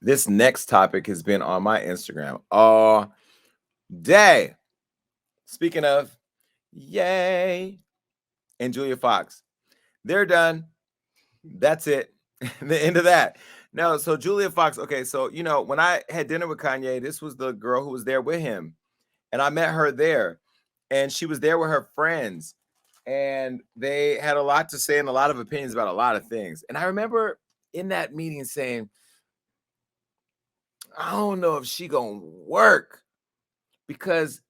This next topic has been on my Instagram all day. Speaking of, Yay and Julia Fox, they're done. That's it. The end of that. No, so Julia Fox. Okay, so when I had dinner with Kanye, this was the girl who was there with him, and I met her there, and she was there with her friends, and they had a lot to say and a lot of opinions about a lot of things. And I remember in that meeting saying, I don't know if she gonna work because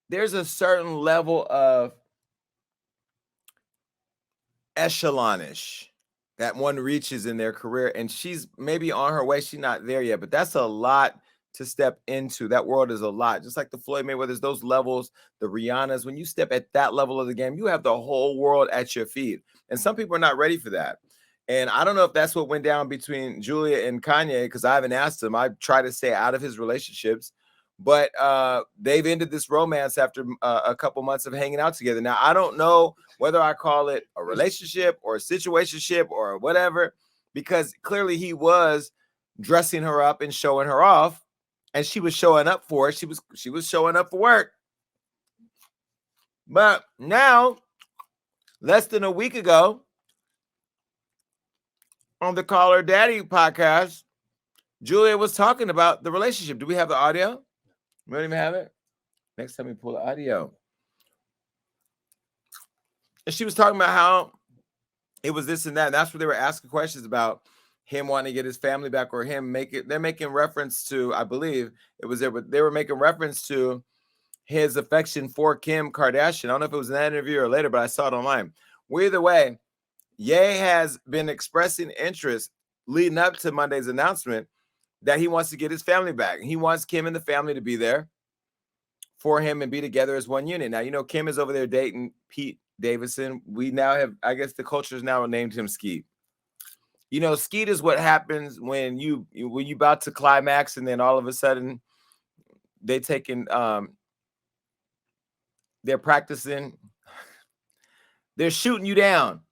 there's a certain level of echelonish that one reaches in their career, and she's maybe on her way. She's not there yet, but that's a lot to step into. That world is a lot. Just like the Floyd Mayweathers, those levels, the Rihannas, when you step at that level of the game, you have the whole world at your feet. And some people are not ready for that. And I don't know if that's what went down between Julia and Kanye, because I haven't asked him. I try to stay out of his relationships, but they've ended this romance after a couple months of hanging out together. Now, I don't know whether I call it a relationship or a situationship or whatever, because clearly he was dressing her up and showing her off, and she was showing up for it. She was showing up for work. But now, less than a week ago, on the Call Her Daddy podcast, Julia was talking about the relationship. Do we have the audio? We don't even have it. Next time we pull the audio. And she was talking about how it was this and that. And that's what they were asking questions about, him wanting to get his family back, or him they're making reference to, I believe it was there, but they were making reference to his affection for Kim Kardashian. I don't know if it was in that interview or later, but I saw it online. Well, either way, Ye has been expressing interest leading up to Monday's announcement that he wants to get his family back. He wants Kim and the family to be there for him and be together as one unit. Now, Kim is over there dating Pete Davidson. We now have, I guess the culture's now named him Skeet. Skeet is what happens when you about to climax, and then all of a sudden they're practicing, they're shooting you down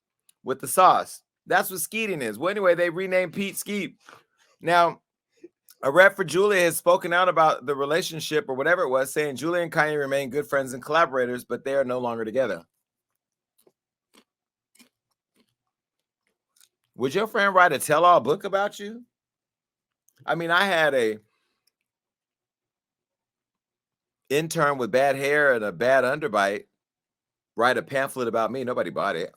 with the sauce. That's what skeeting is. Well, anyway, they renamed Pete Skeet. Now, a rep for Julia has spoken out about the relationship or whatever it was, saying Julia and Kanye remain good friends and collaborators, but they are no longer together. Would your friend write a tell-all book about you? I mean, I had a intern with bad hair and a bad underbite write a pamphlet about me. Nobody bought it.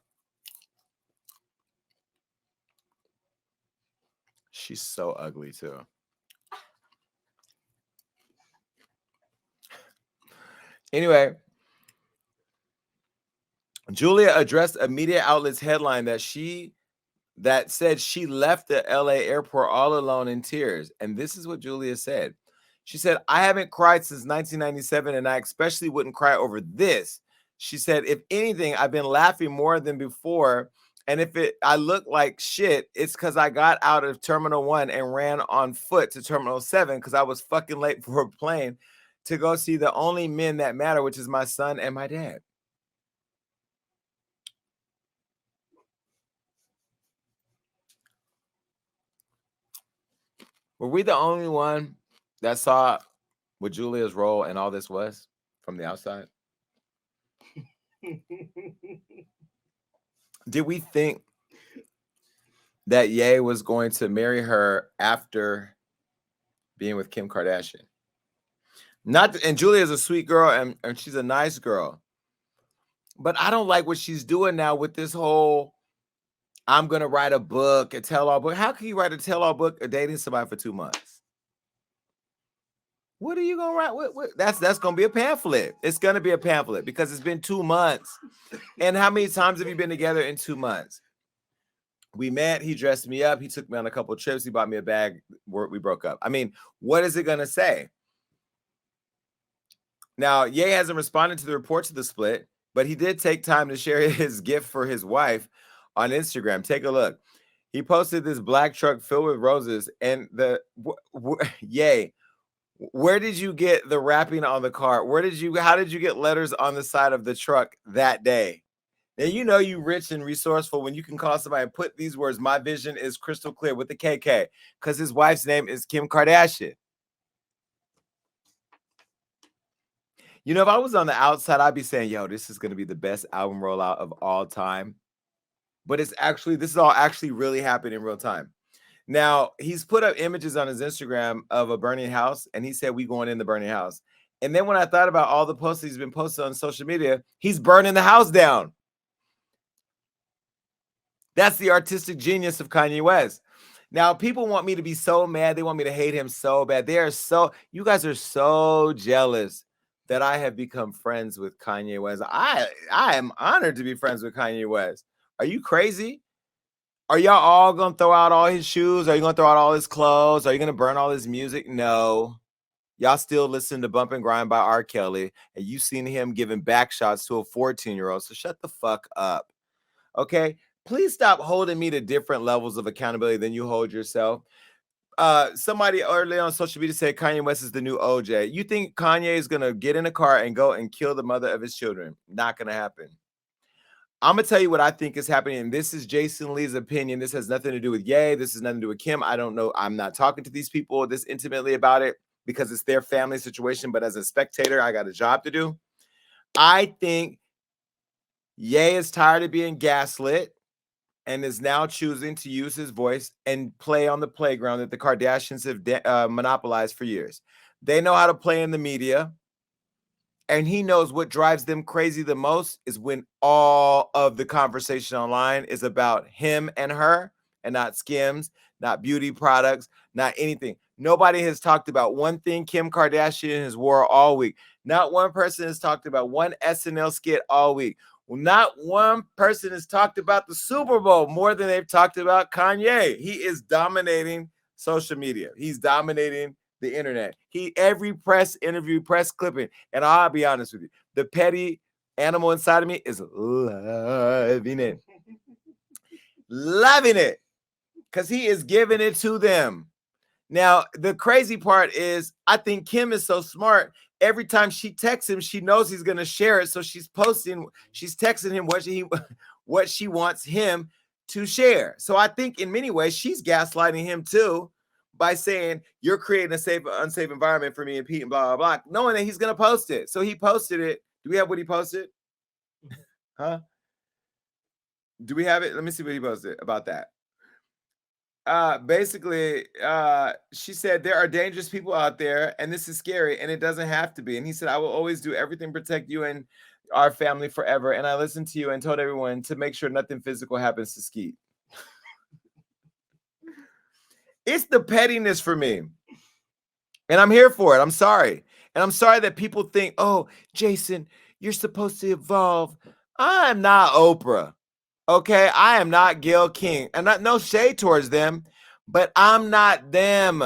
She's so ugly too. Anyway, Julia addressed a media outlet's headline that said she left the LA airport all alone in tears. And this is what Julia said. She said, I haven't cried since 1997, and I especially wouldn't cry over this. She said, if anything, I've been laughing more than before. And if I look like shit, it's because I got out of Terminal 1 and ran on foot to Terminal 7 because I was fucking late for a plane to go see the only men that matter, which is my son and my dad. Were we the only one that saw what Julia's role in all this was from the outside? Did we think that Ye was going to marry her after being with Kim Kardashian? And Julia is a sweet girl, and she's a nice girl. But I don't like what she's doing now with this whole, I'm going to write a book, a tell-all book. How can you write a tell-all book of dating somebody for 2 months? What are you going to write? What? That's going to be a pamphlet. It's going to be a pamphlet because it's been 2 months. And how many times have you been together in 2 months? We met, he dressed me up, he took me on a couple of trips, he bought me a bag, we broke up. I mean, what is it going to say? Now, Ye hasn't responded to the reports of the split, but he did take time to share his gift for his wife on Instagram. Take a look. He posted this black truck filled with roses, and Ye, where did you get the wrapping on the car? How did you get letters on the side of the truck that day? And you know you rich and resourceful when you can call somebody and put these words, my vision is crystal clear with the KK, because his wife's name is Kim Kardashian. You know, if I was on the outside, I'd be saying, yo, this is going to be the best album rollout of all time. But this is all actually really happening in real time. Now, he's put up images on his Instagram of a burning house, and he said, we going in the burning house. And then when I thought about all the posts he's been posting on social media, he's burning the house down. That's the artistic genius of Kanye West. Now, people want me to be so mad. They want me to hate him so bad. You guys are so jealous that I have become friends with Kanye West. I am honored to be friends with Kanye West. Are you crazy? Are y'all all going to throw out all his shoes? Are you going to throw out all his clothes? Are you going to burn all his music? No. Y'all still listen to Bump and Grind by R. Kelly, and you seen him giving back shots to a 14-year-old. So shut the fuck up. Okay? Please stop holding me to different levels of accountability than you hold yourself. Somebody earlier on social media said Kanye West is the new OJ. You think Kanye is going to get in a car and go and kill the mother of his children? Not going to happen. I'm going to tell you what I think is happening. And this is Jason Lee's opinion. This has nothing to do with Ye. This has nothing to do with Kim. I don't know. I'm not talking to these people this intimately about it because it's their family situation. But as a spectator, I got a job to do. I think Ye is tired of being gaslit and is now choosing to use his voice and play on the playground that the Kardashians have monopolized for years. They know how to play in the media. And he knows what drives them crazy the most is when all of the conversation online is about him and her and not Skims, not beauty products, not anything. Nobody has talked about one thing Kim Kardashian has wore all week. Not one person has talked about one SNL skit all week. Not one person has talked about the Super Bowl more than they've talked about Kanye. He is dominating social media. He's dominating the internet. Every press interview, press clipping, and I'll be honest with you, the petty animal inside of me is loving it. Loving it. Because he is giving it to them. Now, the crazy part is I think Kim is so smart. Every time she texts him, she knows he's going to share it. So she's texting him what she wants him to share. So I think in many ways, she's gaslighting him too by saying, you're creating a unsafe environment for me and Pete and blah, blah, blah, knowing that he's going to post it. So he posted it. Do we have what he posted? Huh? Do we have it? Let me see what he posted about that. Basically, she said, there are dangerous people out there and this is scary and it doesn't have to be. And he said, I will always do everything to protect you and our family forever. And I listened to you and told everyone to make sure nothing physical happens to Skeet. It's the pettiness for me. And I'm here for it. I'm sorry. And I'm sorry that people think, oh, Jason, you're supposed to evolve. I'm not Oprah. Okay, I am not Gayle King. And no shade towards them, but I'm not them.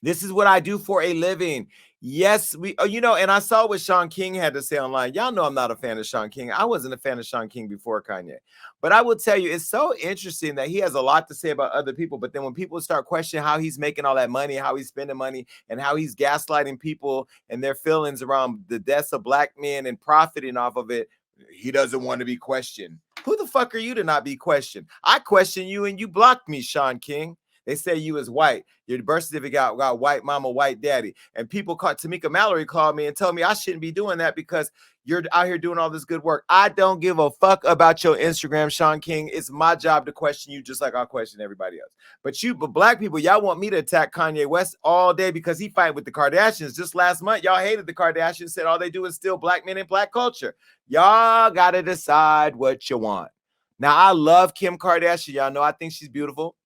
This is what I do for a living. Yes, and I saw what Sean King had to say online. Y'all know I'm not a fan of Sean King. I wasn't a fan of Sean King before Kanye. But I will tell you, it's so interesting that he has a lot to say about other people. But then when people start questioning how he's making all that money, how he's spending money, and how he's gaslighting people and their feelings around the deaths of Black men and profiting off of it, he doesn't want to be questioned. Who the fuck are you to not be questioned? I question you and you blocked me, Sean King. They say you is white. Your birth certificate got white mama, white daddy. And people Tamika Mallory called me and told me I shouldn't be doing that because you're out here doing all this good work. I don't give a fuck about your Instagram, Sean King. It's my job to question you just like I'll question everybody else. But Black people, y'all want me to attack Kanye West all day because he fight with the Kardashians. Just last month, y'all hated the Kardashians, said all they do is steal Black men and Black culture. Y'all got to decide what you want. Now, I love Kim Kardashian. Y'all know I think she's beautiful.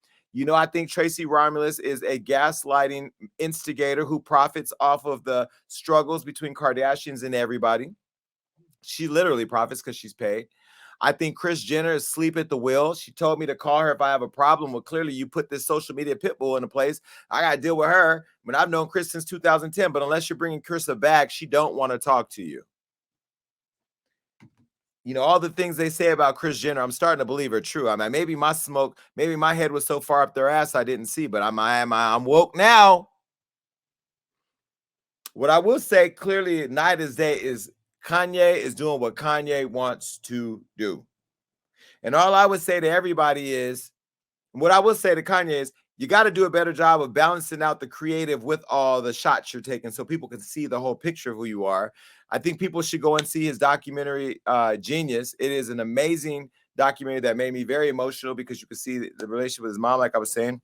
I think Tracy Romulus is a gaslighting instigator who profits off of the struggles between Kardashians and everybody. She literally profits because she's paid. I think Kris Jenner is asleep at the wheel. She told me to call her if I have a problem. Well, clearly you put this social media pit bull into place. I got to deal with her. I mean, I've known Kris since 2010, but unless you're bringing Kris back, she don't want to talk to you. All the things they say about Kris Jenner, I'm starting to believe are true. I mean, maybe my head was so far up their ass I didn't see, but I'm woke now. What I will say clearly, night as day, is Kanye is doing what Kanye wants to do. And all I would say to everybody is, what I will say to Kanye is, you got to do a better job of balancing out the creative with all the shots you're taking so people can see the whole picture of who you are. I think people should go and see his documentary, Genius. It is an amazing documentary that made me very emotional because you can see the relationship with his mom, like I was saying.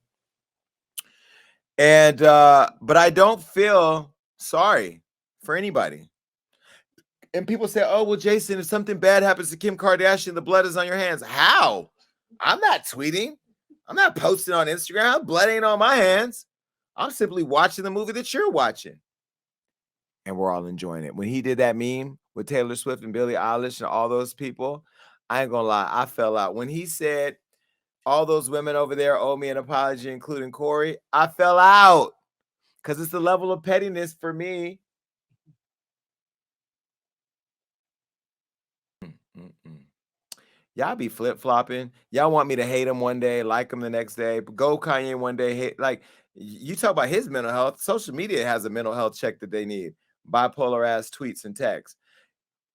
And but I don't feel sorry for anybody. And people say, oh, well, Jason, if something bad happens to Kim Kardashian, the blood is on your hands. How? I'm not tweeting. I'm not posting on Instagram. Blood ain't on my hands. I'm simply watching the movie that you're watching. And we're all enjoying it. When he did that meme with Taylor Swift and Billie Eilish and all those people, I ain't gonna lie, I fell out. When he said, all those women over there owe me an apology, including Corey, I fell out because it's the level of pettiness for me. Y'all be flip-flopping. Y'all want me to hate him one day, like him the next day, go Kanye one day, hate. Like, you talk about his mental health. Social media has a mental health check that they need. Bipolar ass tweets and texts.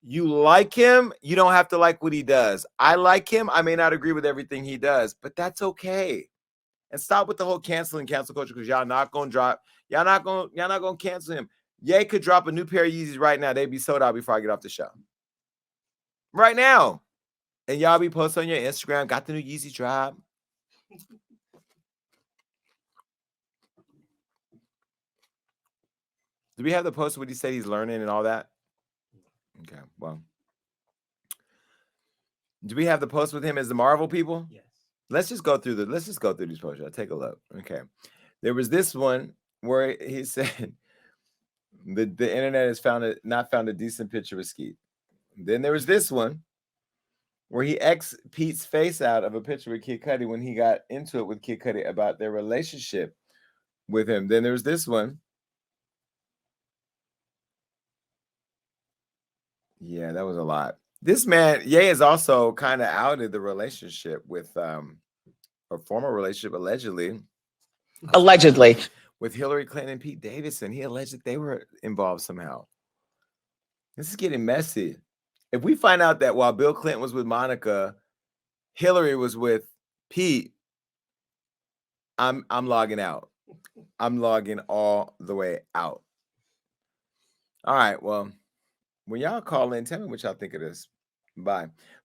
You like him, you don't have to like what he does. I like him. I may not agree with everything he does, but that's okay. And stop with the whole cancel culture, because y'all not gonna drop. Y'all not gonna cancel him. Ye could drop a new pair of Yeezys right now. They'd be sold out before I get off the show. Right now. And y'all be posting on your Instagram, got the new Yeezy drop. Do we have the post where he said he's learning and all that? Okay, well. Do we have the post with him as the Marvel people? Yes. Let's just go through these posts. I'll take a look. Okay. There was this one where he said the internet has not found a decent picture of Skeet. Then there was this one where he Pete's face out of a picture with Kid Cudi when he got into it with Kid Cudi about their relationship with him. Then there was this one. Yeah, that was a lot. This man, Ye, is also kind of outed the relationship with a former relationship, allegedly, with Hillary Clinton and Pete Davidson. He alleged that they were involved somehow. This is getting messy. If we find out that while Bill Clinton was with Monica, Hillary was with Pete, I'm logging out. I'm logging all the way out. All right, well, when y'all call in, tell me what y'all think of this. Bye.